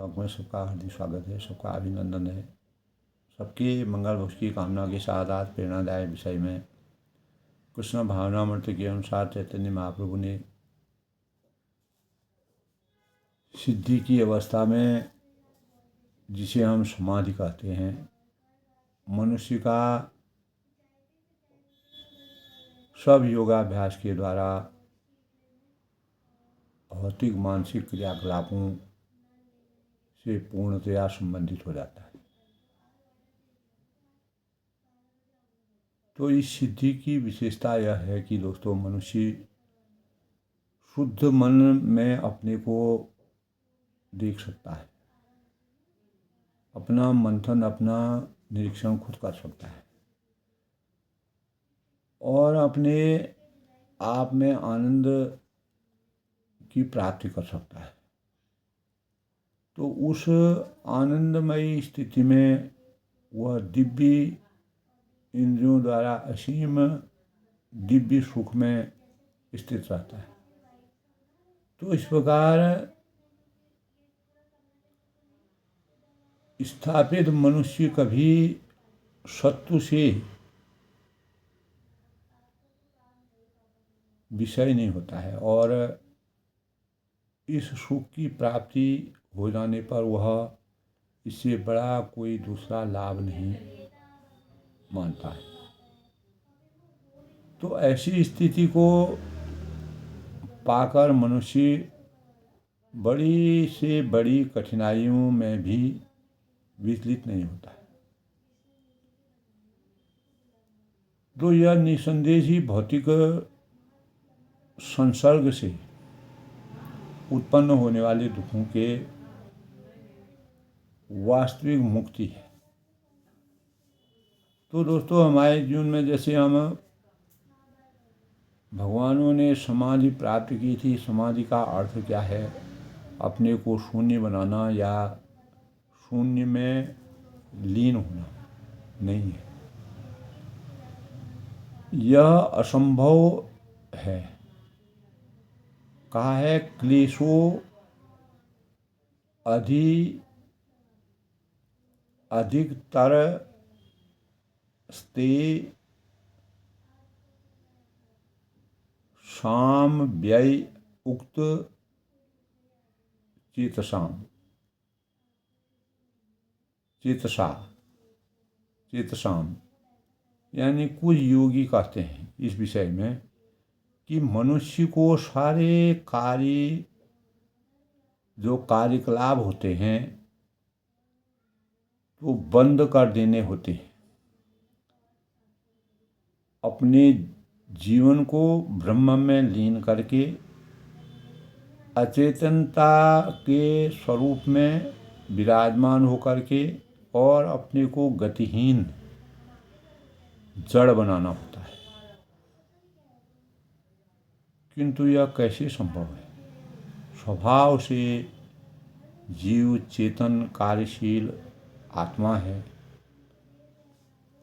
Talk में सबका हार्दिक स्वागत है, सबका अभिनंदन है। सबके मंगल भविष्य की कामना के साथ आज प्रेरणादायक विषय में कृष्ण भावनामृत के अनुसार चैतन्य महाप्रभु ने सिद्धि की अवस्था में, जिसे हम समाधि कहते हैं, मनुष्य का सब योगाभ्यास के द्वारा भौतिक मानसिक क्रियाकलापों से पूर्णतया संबंधित हो जाता है। तो इस सिद्धि की विशेषता यह है कि दोस्तों, मनुष्य शुद्ध मन में अपने को देख सकता है, अपना मंथन, अपना निरीक्षण खुद कर सकता है और अपने आप में आनंद की प्राप्ति कर सकता है। तो उस आनंदमयी स्थिति में वह दिव्य इंद्रियों द्वारा असीम दिव्य सुख में स्थित रहता है। तो इस प्रकार स्थापित मनुष्य कभी शत्रु से विषय नहीं होता है और इस सुख की प्राप्ति हो जाने पर वह इससे बड़ा कोई दूसरा लाभ नहीं मानता है। तो ऐसी स्थिति को पाकर मनुष्य बड़ी से बड़ी कठिनाइयों में भी विचलित नहीं होता है। तो यह निसंदेह ही भौतिक संसर्ग से उत्पन्न होने वाले दुखों के वास्तविक मुक्ति है। तो दोस्तों, हमारे जीवन में जैसे हम भगवानों ने समाधि प्राप्त की थी, समाधि का अर्थ क्या है? अपने को शून्य बनाना या शून्य में लीन होना नहीं है, यह असंभव है। कहा है, क्लेशो अधिकतर स्ते शाम व्यय उक्त चेतसाम, यानी कुछ योगी कहते हैं इस विषय में कि मनुष्य को सारे कार्य, जो कार्यकलाप होते हैं, तो बंद कर देने होते हैं। अपने जीवन को ब्रह्म में लीन करके अचेतनता के स्वरूप में विराजमान होकर के और अपने को गतिहीन जड़ बनाना होता है। किंतु यह कैसे संभव है? स्वभाव से जीव चेतन कार्यशील आत्मा है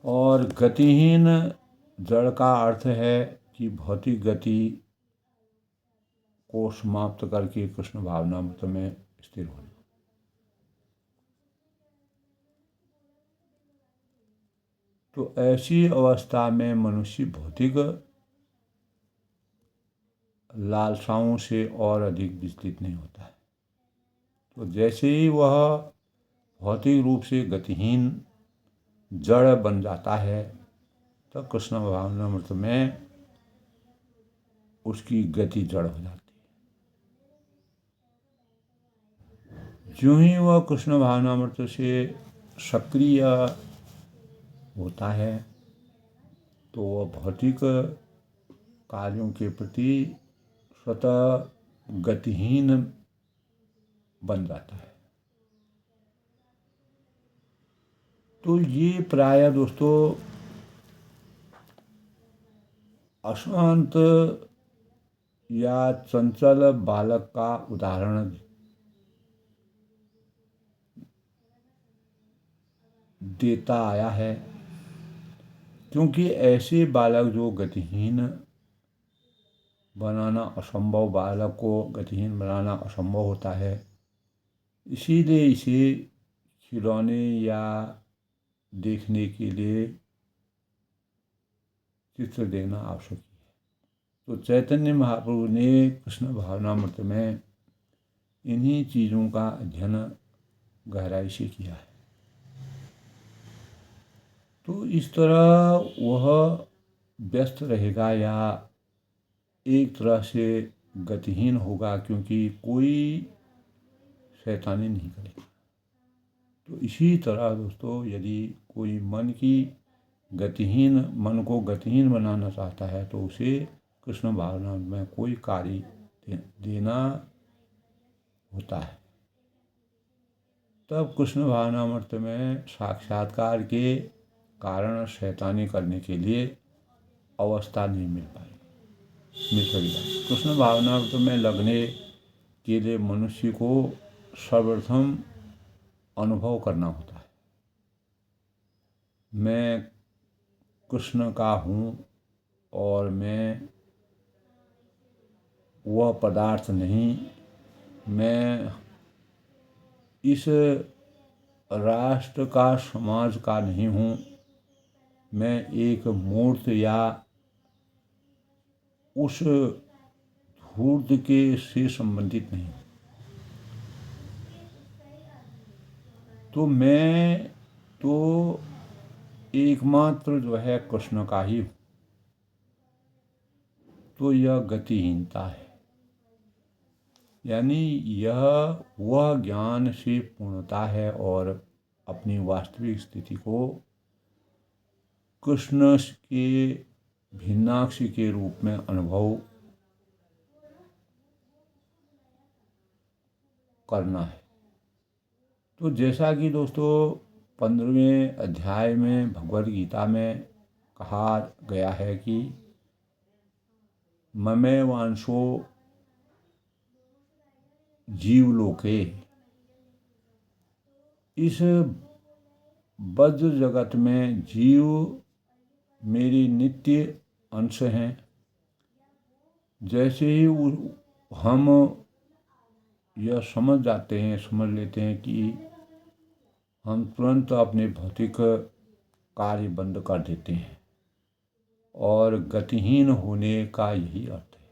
और गतिहीन जड़ का अर्थ है कि भौतिक गति को समाप्त करके कृष्ण भावनामृत में स्थिर होना। तो ऐसी अवस्था में मनुष्य भौतिक लालसाओं से और अधिक विचलित नहीं होता है। तो जैसे ही वह भौतिक रूप से गतिहीन जड़ बन जाता है, तब कृष्ण भावनामृत में उसकी गति जड़ हो जाती है। जो ही वह कृष्ण भावनामृत से सक्रिय होता है, तो वह भौतिक कार्यों के प्रति स्वतः गतिहीन बन जाता है। तो ये प्राय दोस्तों अशांत या चंचल बालक का उदाहरण देता आया है, क्योंकि ऐसे बालक जो गतिहीन बनाना असंभव, बालक को गतिहीन बनाना असंभव होता है, इसीलिए इसे खिलौने या देखने के लिए चित्र देना आवश्यक है। तो चैतन्य महाप्रभु ने कृष्ण भावनामृत में इन्हीं चीज़ों का अध्ययन गहराई से किया है। तो इस तरह वह व्यस्त रहेगा या एक तरह से गतिहीन होगा, क्योंकि कोई शैतानी नहीं करेगा। तो इसी तरह दोस्तों, यदि कोई मन को गतिहीन बनाना चाहता है तो उसे कृष्ण भावना में कोई कार्य देना होता है। तब कृष्ण भावनामृत में साक्षात्कार के कारण शैतानी करने के लिए अवस्था नहीं मिल सकेगा। कृष्ण भावनामृत में लगने के लिए मनुष्य को सर्वप्रथम अनुभव करना होता है, मैं कृष्ण का हूँ और मैं वह पदार्थ नहीं, मैं इस राष्ट्र का, समाज का नहीं हूँ, मैं एक मूर्त या उस धूर्त के से संबंधित नहीं हूँ। तो मैं तो एकमात्र जो है कृष्ण का ही हूँ। तो यह गतिहीनता है, यानी यह वह ज्ञान से पूर्णता है और अपनी वास्तविक स्थिति को कृष्ण के भिन्नाक्ष के रूप में अनुभव करना है। तो जैसा कि दोस्तों 15वें अध्याय में भगवद गीता में कहा गया है कि ममे वांशो जीवलोके, इस बद्ध जगत में जीव मेरी नित्य अंश हैं। जैसे ही हम यह समझ लेते हैं कि हम तुरंत अपने भौतिक कार्य बंद कर देते हैं और गतिहीन होने का यही अर्थ है।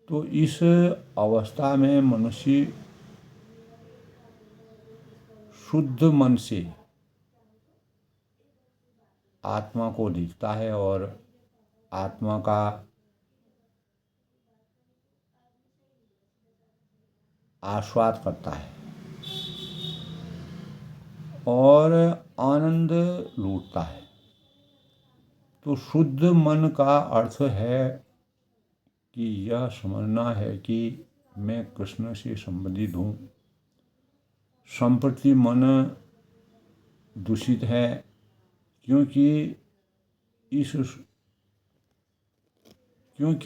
तो इस अवस्था में मनुष्य शुद्ध मन से आत्मा को देखता है और आत्मा का आस्वाद करता है और आनंद लूटता है। तो शुद्ध मन का अर्थ है कि यह समझना है कि मैं कृष्ण से संबंधित हूँ। संप्रति मन दूषित है, क्योंकि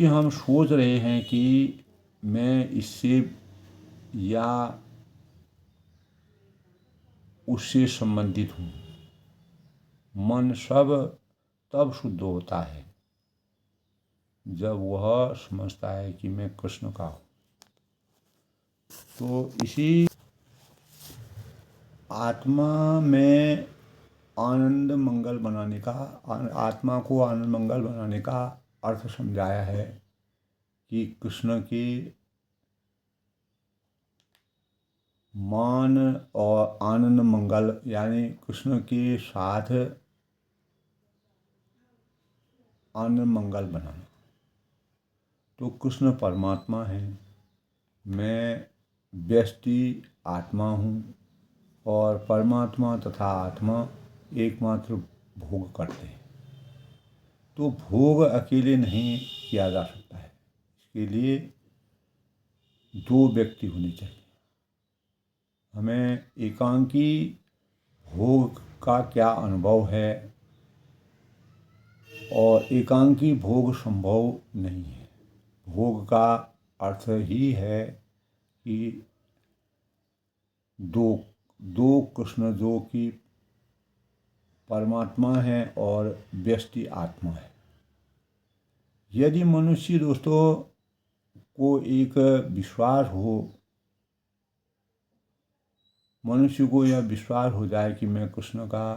हम सोच रहे हैं कि मैं इससे या उससे संबंधित हूँ। मन सब तब शुद्ध होता है जब वह समझता है कि मैं कृष्ण का हूँ। तो इसी आत्मा में आनंद मंगल बनाने का, आत्मा को आनंद मंगल बनाने का अर्थ समझाया है कि कृष्ण के मान और आनंद मंगल, यानी कृष्ण के साथ आनंद मंगल बनाना। तो कृष्ण परमात्मा है, मैं व्यष्टि आत्मा हूँ और परमात्मा तथा आत्मा एकमात्र भोग करते हैं। तो भोग अकेले नहीं किया जा सकता है, इसके लिए दो व्यक्ति होने चाहिए। हमें एकांकी भोग का क्या अनुभव है और एकांकी भोग संभव नहीं है। भोग का अर्थ ही है कि दो कृष्ण जो कि परमात्मा है और व्यष्टि आत्मा है। यदि मनुष्य दोस्तों को एक विश्वास हो मनुष्य को यह विश्वास हो जाए कि मैं कृष्ण का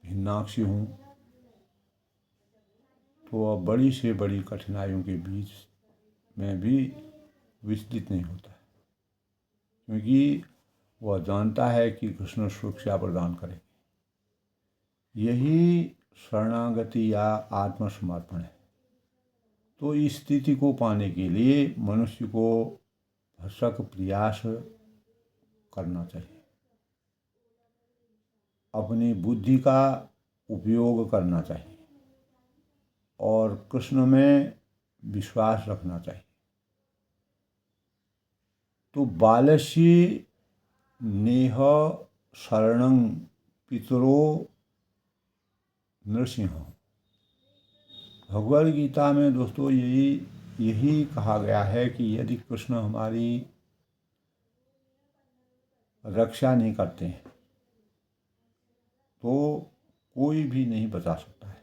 भिन्नाक्षी हूँ, तो वह बड़ी से बड़ी कठिनाइयों के बीच में भी विचलित नहीं होता है, क्योंकि वह जानता है कि कृष्ण सुरक्षा प्रदान करेंगे। यही शरणागति या आत्मसमर्पण है। तो इस स्थिति को पाने के लिए मनुष्य को भरसक प्रयास करना चाहिए, अपनी बुद्धि का उपयोग करना चाहिए और कृष्ण में विश्वास रखना चाहिए। तो बालस्य नेह शरणं पितरो नृसिंह। भगवद गीता में दोस्तों यही कहा गया है कि यदि कृष्ण हमारी रक्षा नहीं करते हैं तो कोई भी नहीं बचा सकता है।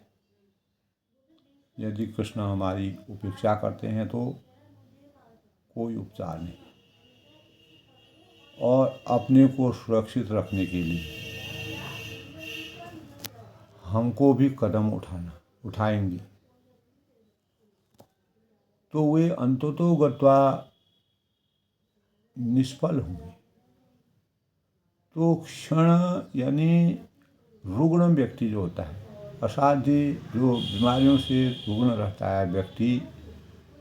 यदि कृष्ण हमारी उपेक्षा करते हैं तो कोई उपचार नहीं। और अपने को सुरक्षित रखने के लिए हमको भी कदम उठाएंगे तो वे अंततो गत्वा निष्फल होंगे। तो क्षण यानी रुग्ण व्यक्ति जो होता है, असाध्य जो बीमारियों से रुग्ण रहता है व्यक्ति,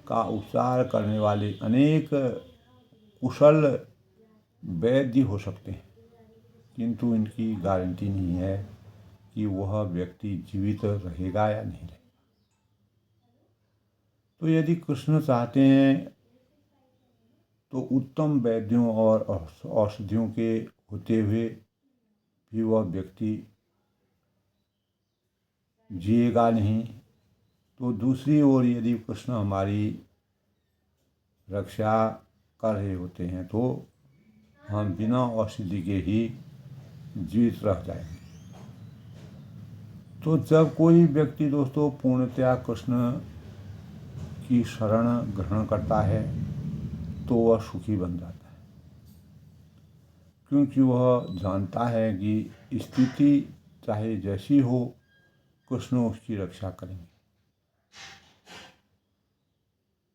का उपचार करने वाले अनेक कुशल वैद्य हो सकते हैं, किंतु इनकी गारंटी नहीं है कि वह व्यक्ति जीवित रहेगा या नहीं रहेगा। तो यदि कृष्ण चाहते हैं तो उत्तम वैद्यों और औषधियों के होते हुए भी वह व्यक्ति जिएगा नहीं। तो दूसरी ओर यदि कृष्ण हमारी रक्षा कर रहे होते हैं तो हम बिना औषधि के ही जीवित रह जाएंगे। तो जब कोई व्यक्ति दोस्तों पूर्णतया कृष्ण की शरण ग्रहण करता है तो वह सुखी बन जाता है, क्योंकि वह जानता है कि स्थिति चाहे जैसी हो कृष्ण उसकी रक्षा करेंगे।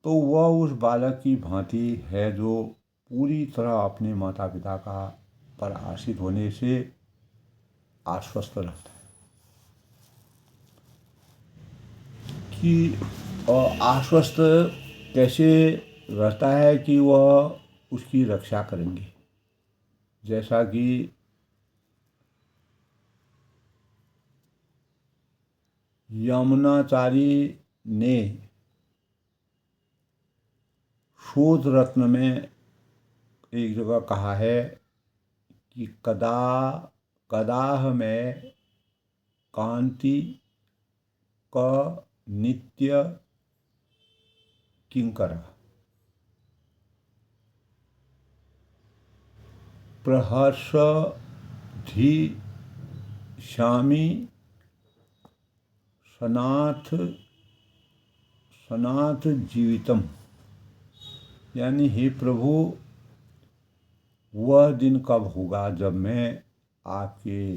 तो वह उस बालक की भांति है जो पूरी तरह अपने माता पिता का पर आश्रित होने से आश्वस्त रहता है कि आश्वस्त कैसे रहता है कि वह उसकी रक्षा करेंगे। जैसा कि यमुनाचारी ने शोध रत्न में एक जगह कहा है कि कदाह में कांति का नित्य किंकर प्रहर्ष धी श्यामी सनाथ जीवितम। यानी हे प्रभु, वह दिन कब होगा जब मैं आपके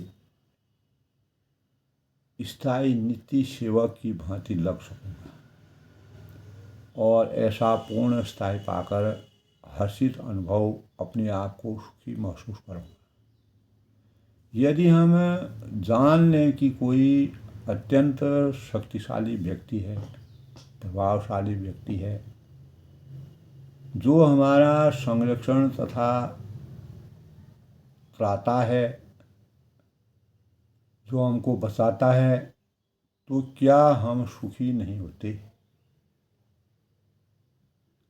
स्थायी नित्य सेवक की भांति लग सकूंगा और ऐसा पूर्ण स्थायी पाकर हर्षित अनुभव अपने आप को सुखी महसूस करूंगा। यदि हम जान लें कि कोई अत्यंत शक्तिशाली व्यक्ति है, प्रभावशाली व्यक्ति है, जो हमारा संरक्षण तथा त्राता है, जो हमको बचाता है, तो क्या हम सुखी नहीं होते?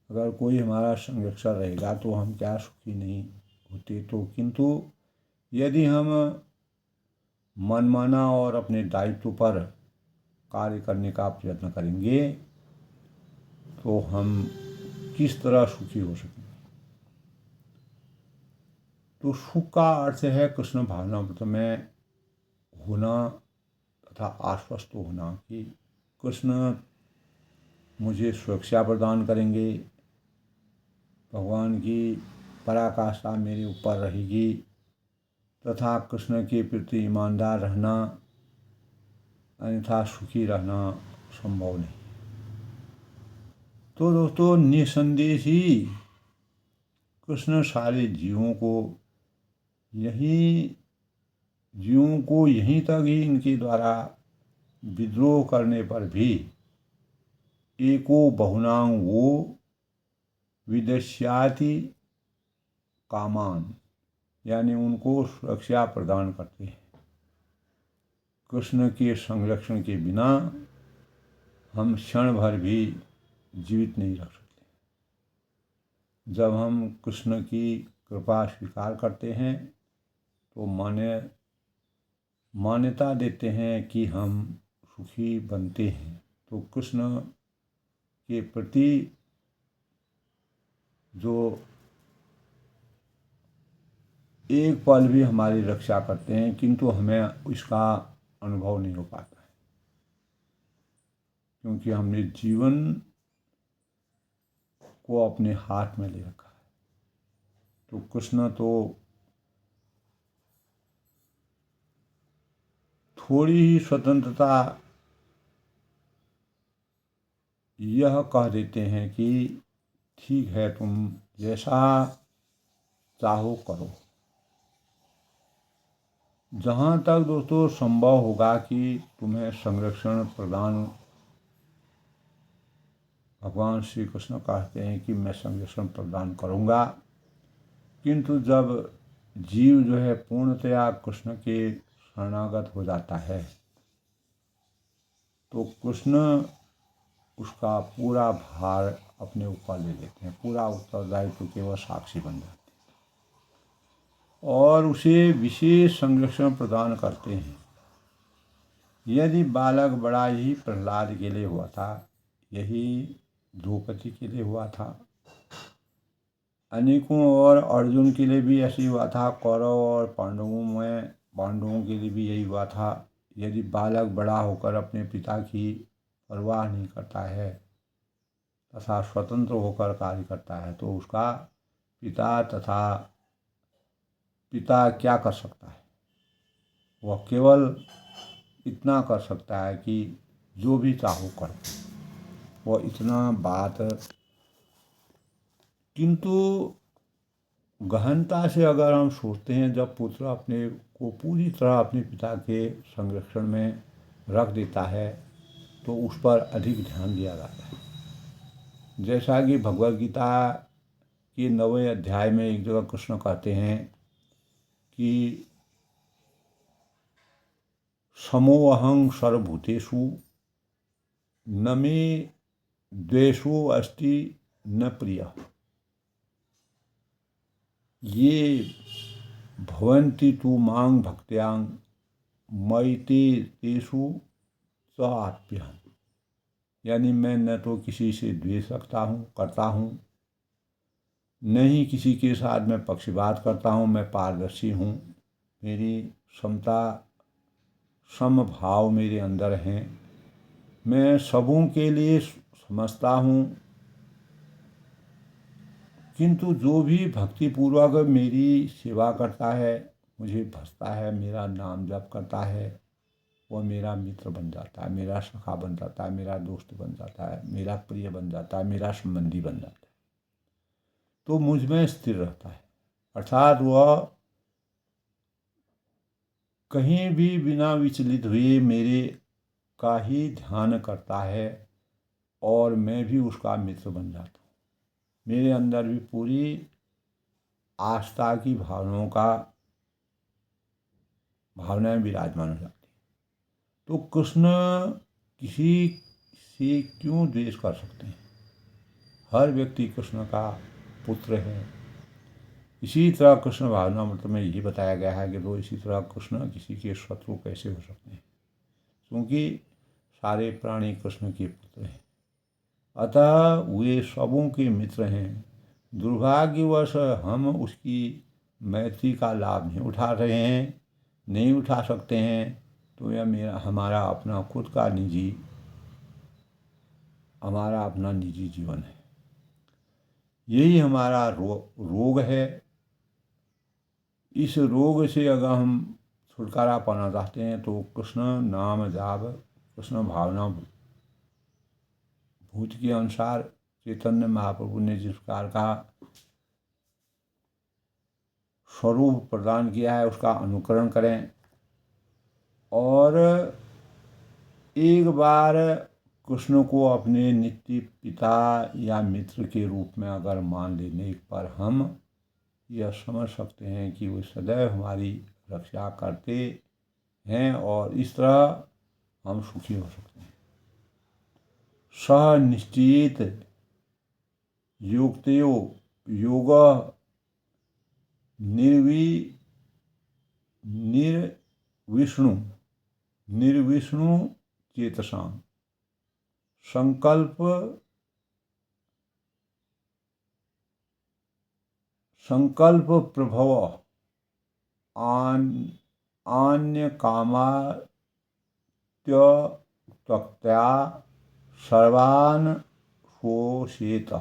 अगर कोई हमारा संरक्षण रहेगा तो हम क्या सुखी नहीं होते? तो किंतु यदि हम मनमाना और अपने दायित्व पर कार्य करने का प्रयत्न करेंगे तो हम किस तरह सुखी हो सकेंगे? तो सुख का अर्थ है कृष्ण भावनामृत में होना तथा आश्वस्त होना कि कृष्ण मुझे सुरक्षा प्रदान करेंगे, भगवान की पराकाष्ठा मेरे ऊपर रहेगी तथा कृष्ण के प्रति ईमानदार रहना, अन्यथा सुखी रहना संभव नहीं। तो दोस्तों, निसंदेह ही कृष्ण सारे जीवों को यहीं तक ही इनके द्वारा विद्रोह करने पर भी एको बहुनां वो विदस्याति कामान, यानी उनको सुरक्षा प्रदान करते हैं। कृष्ण के संरक्षण के बिना हम क्षण भर भी जीवित नहीं रख सकते। जब हम कृष्ण की कृपा स्वीकार करते हैं तो मान्यता देते हैं कि हम सुखी बनते हैं, तो कृष्ण के प्रति जो एक पल भी हमारी रक्षा करते हैं, किंतु हमें इसका अनुभव नहीं हो पाता है, क्योंकि हमने जीवन को अपने हाथ में ले रखा है। तो कृष्ण तो थोड़ी ही स्वतंत्रता यह कह देते हैं कि ठीक है, तुम जैसा चाहो करो। जहाँ तक दोस्तों संभव होगा कि तुम्हें संरक्षण प्रदान, भगवान श्री कृष्ण कहते हैं कि मैं संरक्षण प्रदान करूँगा, किंतु जब जीव जो है पूर्णतया कृष्ण के शरणागत हो जाता है तो कृष्ण उसका पूरा भार अपने ऊपर ले लेते हैं, पूरा उत्तरदायित्व केवल साक्षी बन जाते हैं और उसे विशेष संरक्षण प्रदान करते हैं। यदि बालक बड़ा ही प्रहलाद के लिए हुआ था, यही द्रौपदी के लिए हुआ था, अनेकों और अर्जुन के लिए भी ऐसे हुआ था, कौरव और पांडवों के लिए भी यही हुआ था। यदि बालक बड़ा होकर अपने पिता की परवाह नहीं करता है तथा स्वतंत्र होकर कार्य करता है तो उसका पिता क्या कर सकता है? वह केवल इतना कर सकता है कि जो भी चाहो करो, वह इतना बात। किंतु गहनता से अगर हम सोचते हैं, जब पुत्र अपने को पूरी तरह अपने पिता के संरक्षण में रख देता है तो उस पर अधिक ध्यान दिया जाता है। जैसा कि भगवद गीता के 9वें अध्याय में एक जगह कृष्ण कहते हैं कि समोऽहं सर्वभूतेषु न मे द्वेषो अस्ति न प्रियः, ये भवन्ति तु मां भक्त्यां मयि तेषु च आप्यहम्, यानी मैं न तो किसी से द्वेष करता हूँ, न ही किसी के साथ मैं पक्षपात करता हूँ। मैं पारदर्शी हूँ, मेरी समभाव मेरे अंदर हैं, मैं सबों के लिए समझता हूँ। किंतु जो भी भक्तिपूर्वक मेरी सेवा करता है, मुझे भजता है, मेरा नाम जप करता है, वह मेरा मित्र बन जाता है, मेरा सखा बन जाता है, मेरा दोस्त बन जाता है, मेरा प्रिय बन जाता है, मेरा संबंधी बन जाता है, तो मुझ में स्थिर रहता है। अर्थात वह कहीं भी बिना विचलित हुए मेरे का ही ध्यान करता है और मैं भी उसका मित्र बन जाता हूँ। मेरे अंदर भी पूरी आस्था की भावनाएं विराजमान हो जाती हैं। तो कृष्ण किसी से क्यों द्वेष कर सकते हैं? हर व्यक्ति कृष्ण का पुत्र है। इसी तरह कृष्ण भावनामृत में यही बताया गया है कि तो इसी तरह कृष्ण किसी के शत्रु कैसे हो सकते हैं, क्योंकि सारे प्राणी कृष्ण के पुत्र हैं, अतः वे सबों के मित्र हैं। दुर्भाग्यवश हम उसकी मैत्री का लाभ नहीं उठा रहे हैं, नहीं उठा सकते हैं। तो यह हमारा अपना निजी जीवन है। यही हमारा रोग है। इस रोग से अगर हम छुटकारा पाना चाहते हैं तो कृष्ण नाम जाप, कृष्ण भावना, भूत के अनुसार चैतन्य महाप्रभु ने जिस प्रकार का स्वरूप प्रदान किया है उसका अनुकरण करें। और एक बार कृष्ण को अपने नित्य पिता या मित्र के रूप में अगर मान लेने पर हम यह समझ सकते हैं कि वो सदैव हमारी रक्षा करते हैं और इस तरह हम सुखी हो सकते हैं। सह निश्चित युक्तयो योग निर्विष्णु चेतसां संकल्प प्रभव अन्य कामात्यक्त्या सर्वान् शोषेत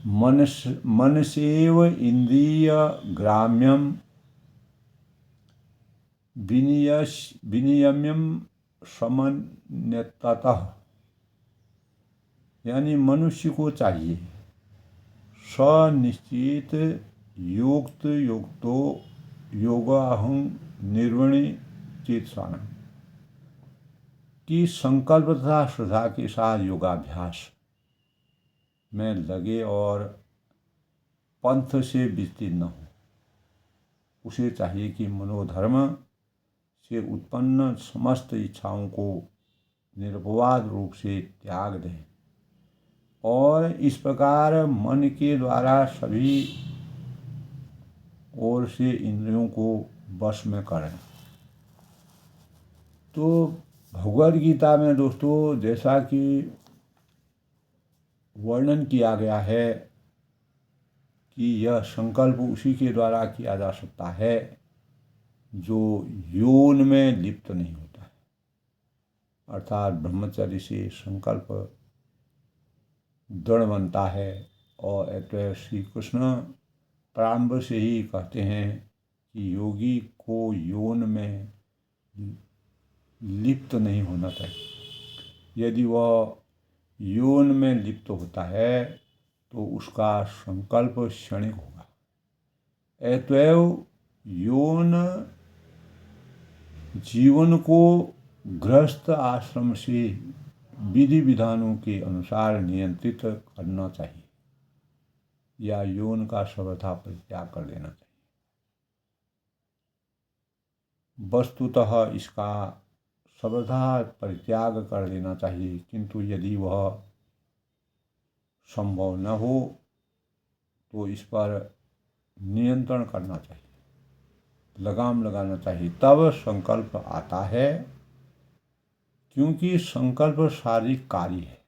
मनसेव इंद्रिय ग्राम्यम विनियम्यम समन्यतः। यानी मनुष्य को चाहिए स्वनिश्चित युक्तो योगाहं निर्वणि चेतसाना की संकल्प तथा श्रद्धा के साथ योगाभ्यास में लगे और पंथ से विचलित न हो। उसे चाहिए कि मनोधर्म से उत्पन्न समस्त इच्छाओं को निरपवाद रूप से त्याग दें और इस प्रकार मन के द्वारा सभी ओर से इंद्रियों को वश में करें। तो भगवद गीता में दोस्तों जैसा कि वर्णन किया गया है कि यह संकल्प उसी के द्वारा किया जा सकता है जो योन में लिप्त नहीं होता है, अर्थात ब्रह्मचर्य से संकल्प दृढ़ बनता है। और अतः श्री कृष्ण प्रारंभ से ही कहते हैं कि योगी को योन में लिप्त नहीं होना चाहिए। यदि वह योन में लिप्त होता है तो उसका संकल्प क्षणिक होगा। अतएव योन जीवन को गृहस्थ आश्रम से विधि विधानों के अनुसार नियंत्रित करना चाहिए या यौन का सर्वथा परित्याग कर देना चाहिए। वस्तुतः इसका सर्वथा परित्याग कर देना चाहिए, किंतु यदि वह संभव न हो तो इस पर नियंत्रण करना चाहिए, लगाम लगाना चाहिए, तब संकल्प आता है। क्योंकि संकल्प शारीरिक कार्य है।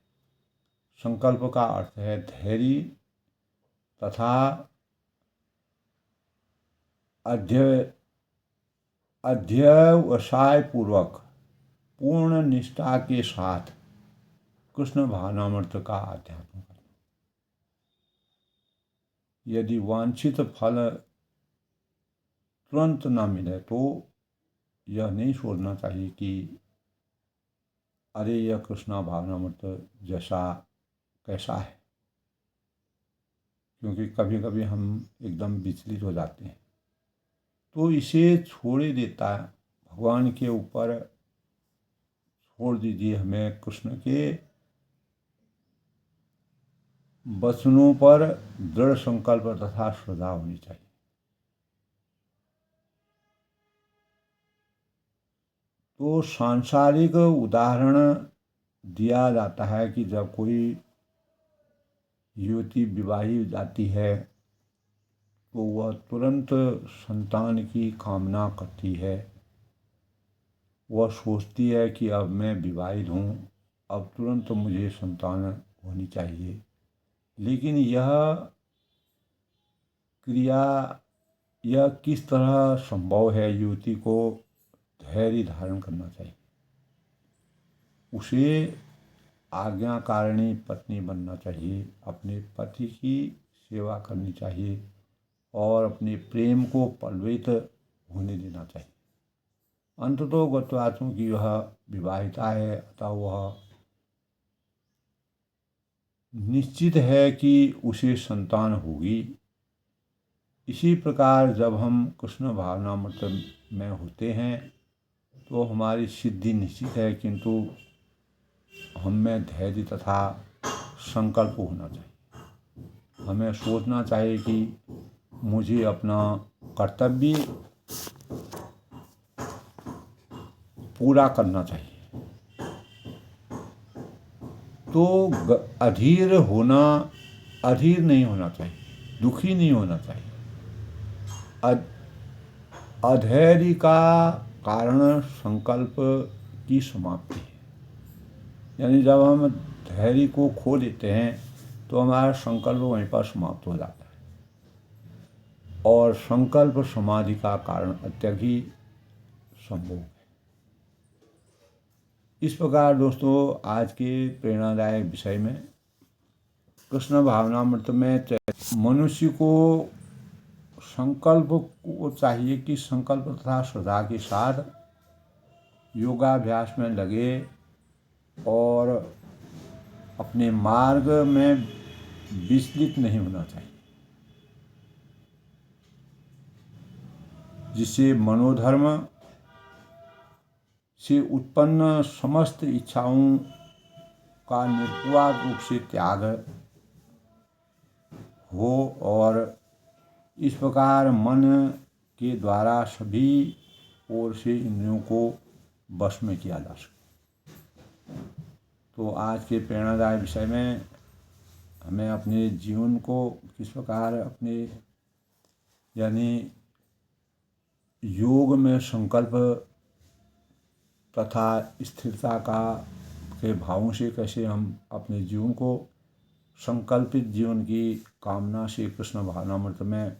संकल्प का अर्थ है धैर्य तथा अध्यवसाय पूर्वक पूर्ण निष्ठा के साथ कृष्ण भावनामृत का अध्यापन करना। यदि वांछित फल तुरंत न मिले तो यह नहीं सोचना चाहिए कि अरे यह कृष्णा भावनामृत जैसा कैसा है, क्योंकि कभी कभी हम एकदम विचलित हो जाते हैं। तो इसे छोड़ देता है, भगवान के ऊपर छोड़ दीजिए। हमें कृष्ण के वचनों पर दृढ़ संकल्प तथा श्रद्धा होनी चाहिए। तो सांसारिक उदाहरण दिया जाता है कि जब कोई युवती विवाही जाती है तो वह तुरंत संतान की कामना करती है। वह सोचती है कि अब मैं विवाहित हूँ, अब तुरंत मुझे संतान होनी चाहिए। लेकिन यह किस तरह संभव है? युवती को धैर्य धारण करना चाहिए। उसे आज्ञाकारिणी पत्नी बनना चाहिए, अपने पति की सेवा करनी चाहिए और अपने प्रेम को पल्लवित होने देना चाहिए। अंततो गत्वा चूँकि वह विवाहिता है, अतः वह निश्चित है कि उसे संतान होगी। इसी प्रकार जब हम कृष्ण भावनामृत में होते हैं तो हमारी सिद्धि निश्चित है, किंतु हम में धैर्य तथा संकल्प होना चाहिए। हमें सोचना चाहिए कि मुझे अपना कर्तव्य पूरा करना चाहिए। तो अधीर नहीं होना चाहिए, दुखी नहीं होना चाहिए। अधैर्य का कारण संकल्प की समाप्ति है। यानी जब हम धैर्य को खो देते हैं तो हमारा संकल्प वहीं पर समाप्त हो जाता है और संकल्प समाधि का कारण अत्यधिक ही संभोग है। इस प्रकार दोस्तों आज के प्रेरणादायक विषय में कृष्ण भावनामृत में मनुष्य को संकल्प को चाहिए कि संकल्प तथा श्रद्धा के साथ योगाभ्यास में लगे और अपने मार्ग में विचलित नहीं होना चाहिए, जिससे मनोधर्म से उत्पन्न समस्त इच्छाओं का निर्वाध रूप से त्याग हो और इस प्रकार मन के द्वारा सभी ओर से इंद्रियों को वश में किया जा सके। तो आज के प्रेरणादायक विषय में हमें अपने जीवन को किस प्रकार अपने यानी योग में संकल्प तथा स्थिरता के भावों से कैसे हम अपने जीवन को संकल्पित जीवन की कामना से कृष्ण भावनामृत में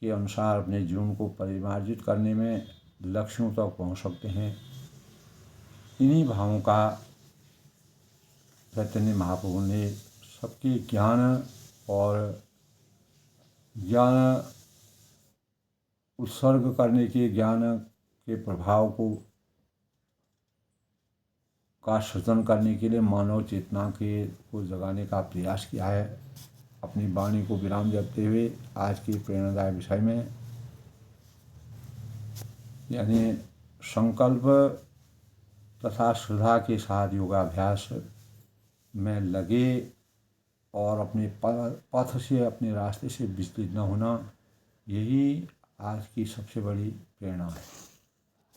के अनुसार अपने जीवन को परिमार्जित करने में लक्ष्यों तक पहुंच सकते हैं। इन्हीं भावों का चैतन्य महाप्रभु ने सबके ज्ञान उत्सर्ग करने के ज्ञान के प्रभाव का सृजन करने के लिए मानव चेतना को जगाने का प्रयास किया है। अपनी वाणी को विराम देते हुए आज के प्रेरणादायक विषय में यानी संकल्प तथा श्रद्धा के साथ योगाभ्यास में लगे और अपने पथ से अपने रास्ते से विचलित न होना, यही आज की सबसे बड़ी प्रेरणा है।